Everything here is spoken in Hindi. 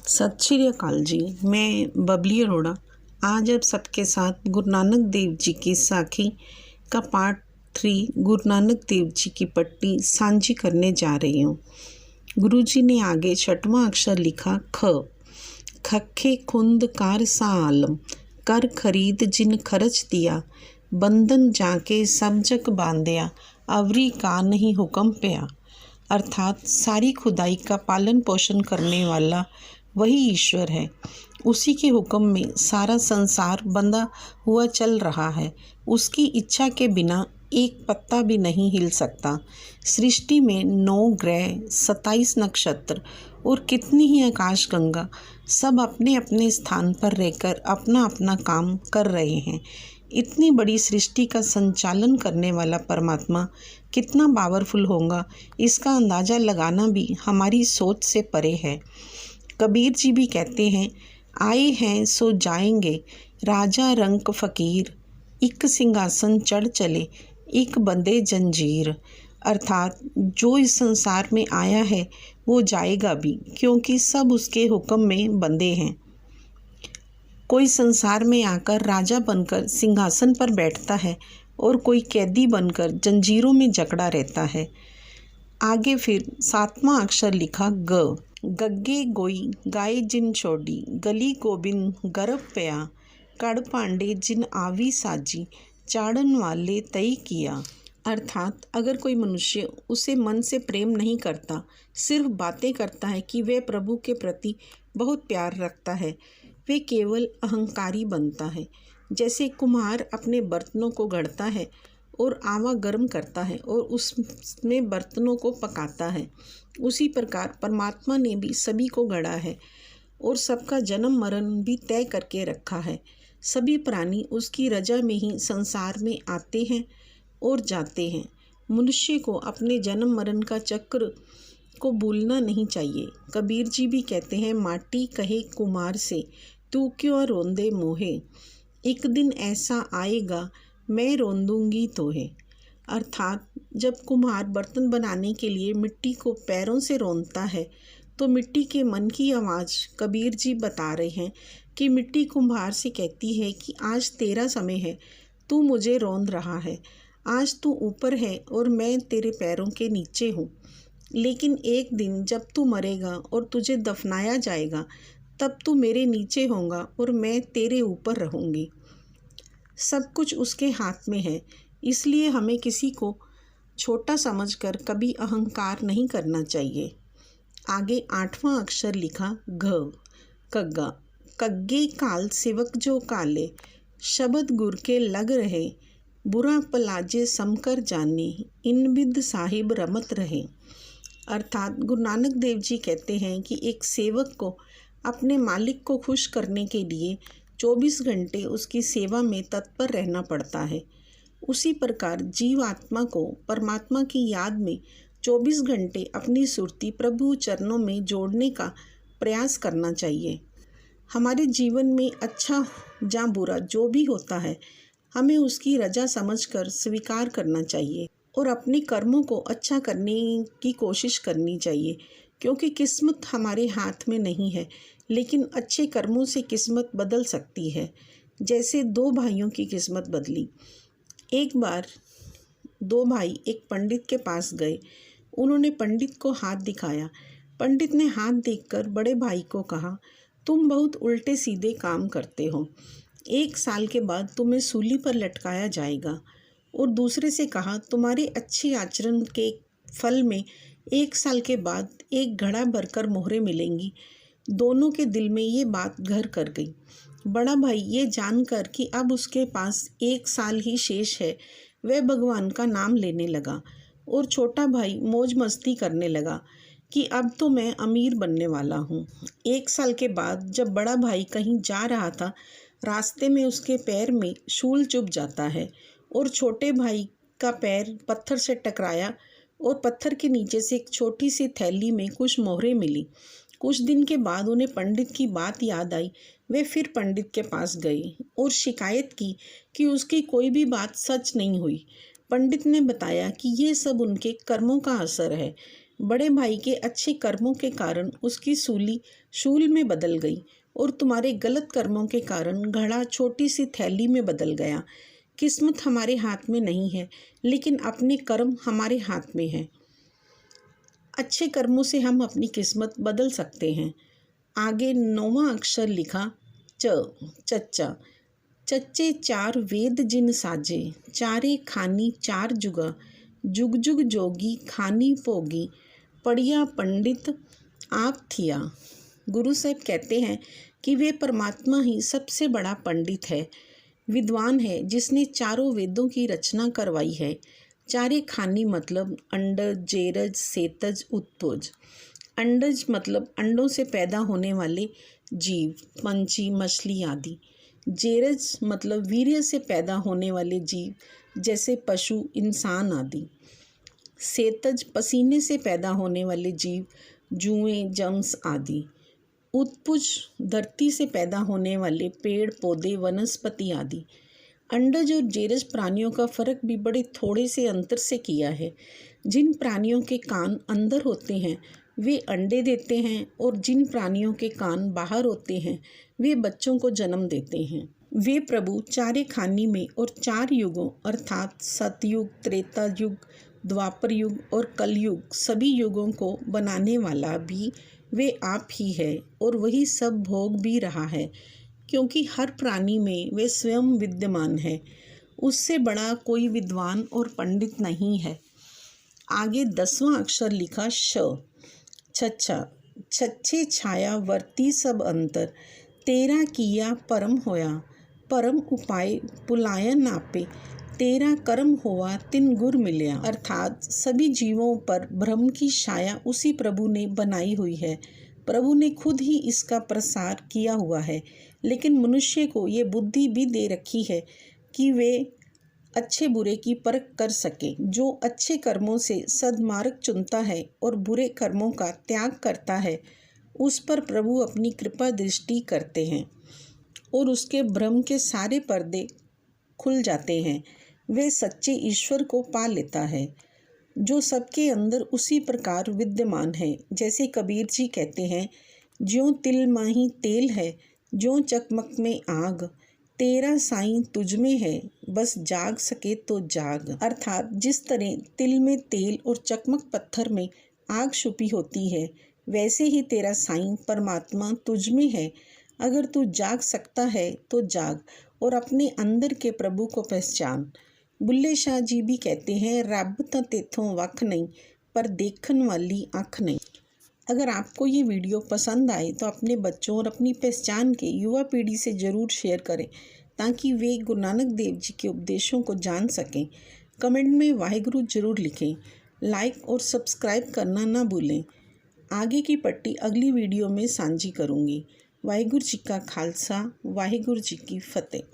सत श्री अकाल जी। मैं बबली अरोड़ा आज आप सबके साथ गुरु नानक देव जी की साखी का पार्ट 3 गुरु नानक देव जी की पट्टी साझी करने जा रही हूँ। गुरु जी ने आगे 6वां अक्षर लिखा ख। खखे खुंद कार सा आलम, कर खरीद जिन खर्च दिया, बंधन जाके सब जग बांधिया, अवरी का नहीं हुक्म पिया। अर्थात सारी खुदाई का पालन पोषण करने वाला वही ईश्वर है। उसी के हुक्म में सारा संसार बंधा हुआ चल रहा है। उसकी इच्छा के बिना एक पत्ता भी नहीं हिल सकता। सृष्टि में 9 ग्रह, 27 नक्षत्र और कितनी ही आकाशगंगा सब अपने अपने स्थान पर रहकर अपना अपना काम कर रहे हैं। इतनी बड़ी सृष्टि का संचालन करने वाला परमात्मा कितना पावरफुल होगा, इसका अंदाज़ा लगाना भी हमारी सोच से परे है। कबीर जी भी कहते हैं, आए हैं सो जाएंगे, राजा रंक फ़कीर, एक सिंहासन चढ़ चले, एक बंदे जंजीर। अर्थात जो इस संसार में आया है वो जाएगा भी, क्योंकि सब उसके हुक्म में बंदे हैं। कोई संसार में आकर राजा बनकर सिंहासन पर बैठता है और कोई कैदी बनकर जंजीरों में जकड़ा रहता है। आगे फिर 7वां अक्षर लिखा ग। गग्गे गोई गाय जिन छोड़ी, गली गोबिंद गर्भ पया, कड़ पांडे जिन आवी साजी, चाड़न वाले तय किया। अर्थात अगर कोई मनुष्य उसे मन से प्रेम नहीं करता, सिर्फ बातें करता है कि वह प्रभु के प्रति बहुत प्यार रखता है, वे केवल अहंकारी बनता है। जैसे कुम्हार अपने बर्तनों को गढ़ता है और आवा गर्म करता है और उसमें बर्तनों को पकाता है, उसी प्रकार परमात्मा ने भी सभी को गढ़ा है और सबका जन्म मरण भी तय करके रखा है। सभी प्राणी उसकी रजा में ही संसार में आते हैं और जाते हैं। मनुष्य को अपने जन्म मरण का चक्र को भूलना नहीं चाहिए। कबीर जी भी कहते हैं, माटी कहे कुम्हार से, तू क्यों रोंदे मोहे, एक दिन ऐसा आएगा मैं रोंदूंगी तोहे। अर्थात जब कुम्हार बर्तन बनाने के लिए मिट्टी को पैरों से रौंदता है तो मिट्टी के मन की आवाज़ कबीर जी बता रहे हैं कि मिट्टी कुम्हार से कहती है कि आज तेरा समय है, तू मुझे रौंद रहा है, आज तू ऊपर है और मैं तेरे पैरों के नीचे हूँ। लेकिन एक दिन जब तू मरेगा और तुझे दफनाया जाएगा, तब तू मेरे नीचे होगा और मैं तेरे ऊपर रहूँगी। सब कुछ उसके हाथ में है, इसलिए हमें किसी को छोटा समझकर कभी अहंकार नहीं करना चाहिए। आगे 8वां अक्षर लिखा घ। कग्गा। कग्गे काल सेवक जो काले, शब्द गुर के लग रहे, बुरा पलाजे समकर जाने, इन बिद साहिब रमत रहे। अर्थात गुरु नानक देव जी कहते हैं कि एक सेवक को अपने मालिक को खुश करने के लिए 24 घंटे उसकी सेवा में तत्पर रहना पड़ता है। उसी प्रकार जीव आत्मा को परमात्मा की याद में 24 घंटे अपनी सुरती प्रभु चरणों में जोड़ने का प्रयास करना चाहिए। हमारे जीवन में अच्छा या बुरा जो भी होता है, हमें उसकी रजा समझकर स्वीकार करना चाहिए और अपने कर्मों को अच्छा करने की कोशिश करनी चाहिए, क्योंकि किस्मत हमारे हाथ में नहीं है, लेकिन अच्छे कर्मों से किस्मत बदल सकती है। जैसे 2 भाइयों की किस्मत बदली। एक बार 2 भाई एक पंडित के पास गए। उन्होंने पंडित को हाथ दिखाया। पंडित ने हाथ देखकर बड़े भाई को कहा, तुम बहुत उल्टे सीधे काम करते हो, 1 साल के बाद तुम्हें सूली पर लटकाया जाएगा। और दूसरे से कहा, तुम्हारे अच्छे आचरण के फल में 1 साल के बाद एक घड़ा भरकर मोहरें मिलेंगी। दोनों के दिल में ये बात घर कर गई। बड़ा भाई ये जानकर कि अब उसके पास 1 साल ही शेष है, वह भगवान का नाम लेने लगा और छोटा भाई मौज मस्ती करने लगा कि अब तो मैं अमीर बनने वाला हूँ। 1 साल के बाद जब बड़ा भाई कहीं जा रहा था, रास्ते में उसके पैर में शूल चुभ जाता है और छोटे भाई का पैर पत्थर से टकराया और पत्थर के नीचे से एक छोटी सी थैली में कुछ मोहरें मिली। कुछ दिन के बाद उन्हें पंडित की बात याद आई। वे फिर पंडित के पास गए और शिकायत की कि उसकी कोई भी बात सच नहीं हुई। पंडित ने बताया कि ये सब उनके कर्मों का असर है। बड़े भाई के अच्छे कर्मों के कारण उसकी सूली शूल में बदल गई और तुम्हारे गलत कर्मों के कारण घड़ा छोटी सी थैली में बदल गया। किस्मत हमारे हाथ में नहीं है, लेकिन अपने कर्म हमारे हाथ में है। अच्छे कर्मों से हम अपनी किस्मत बदल सकते हैं। आगे 9वां अक्षर लिखा चच्चा। चच्चे चार वेद जिन साजे, चारे खानी चार जुगा, जुग जुग जोगी खानी पोगी, पढ़िया पंडित आप थिया। गुरु साहब कहते हैं कि वे परमात्मा ही सबसे बड़ा पंडित है, विद्वान है, जिसने चारों वेदों की रचना करवाई है। चारे खानी मतलब अंडज, जेरज, सेतज, उत्पुज। अंडज मतलब अंडों से पैदा होने वाले जीव, पंछी, मछली आदि। जेरज मतलब वीर्य से पैदा होने वाले जीव, जैसे पशु, इंसान आदि। सेतज पसीने से पैदा होने वाले जीव, जुएं, जम्स आदि। उत्पुज धरती से पैदा होने वाले पेड़, पौधे, वनस्पति आदि। अंडज और जेरज प्राणियों का फर्क भी बड़े थोड़े से अंतर से किया है। जिन प्राणियों के कान अंदर होते हैं वे अंडे देते हैं, और जिन प्राणियों के कान बाहर होते हैं वे बच्चों को जन्म देते हैं। वे प्रभु चारे खानी में और 4 युगों अर्थात सतयुग, त्रेता युग, द्वापर युग और कलयुग, सभी युगों को बनाने वाला भी वे आप ही है, और वही सब भोग भी रहा है, क्योंकि हर प्राणी में वे स्वयं विद्यमान है। उससे बड़ा कोई विद्वान और पंडित नहीं है। आगे 10वां अक्षर लिखा छच्छा। छच्छे छाया वर्ती सब अंतर, तेरा किया परम होया, परम उपाय पुलाय नापे, तेरा कर्म हुआ तिन गुर मिलया। अर्थात सभी जीवों पर ब्रह्म की छाया उसी प्रभु ने बनाई हुई है। प्रभु ने खुद ही इसका प्रसार किया हुआ है, लेकिन मनुष्य को ये बुद्धि भी दे रखी है कि वे अच्छे बुरे की परख कर सके। जो अच्छे कर्मों से सद्मार्ग चुनता है और बुरे कर्मों का त्याग करता है, उस पर प्रभु अपनी कृपा दृष्टि करते हैं और उसके भ्रम के सारे पर्दे खुल जाते हैं। वे सच्चे ईश्वर को पा लेता है, जो सबके अंदर उसी प्रकार विद्यमान है। जैसे कबीर जी कहते हैं, ज्यों तिल माही तेल है, ज्यों चकमक में आग, तेरा साईं तुझ में है, बस जाग सके तो जाग। अर्थात जिस तरह तिल में तेल और चकमक पत्थर में आग छुपी होती है, वैसे ही तेरा साईं परमात्मा तुझ में है। अगर तू जाग सकता है तो जाग और अपने अंदर के प्रभु को पहचान। बुल्ले शाह जी भी कहते हैं, रब तां तेथों वख नहीं, पर देखन वाली अख नहीं। अगर आपको ये वीडियो पसंद आए तो अपने बच्चों और अपनी पहचान के युवा पीढ़ी से ज़रूर शेयर करें, ताकि वे गुरु नानक देव जी के उपदेशों को जान सकें। कमेंट में वाहिगुरु जरूर लिखें। लाइक और सब्सक्राइब करना ना भूलें। आगे की पट्टी अगली वीडियो में साझी करूँगी। वाहिगुरु जी का खालसा, वाहिगुरु जी की फतेह।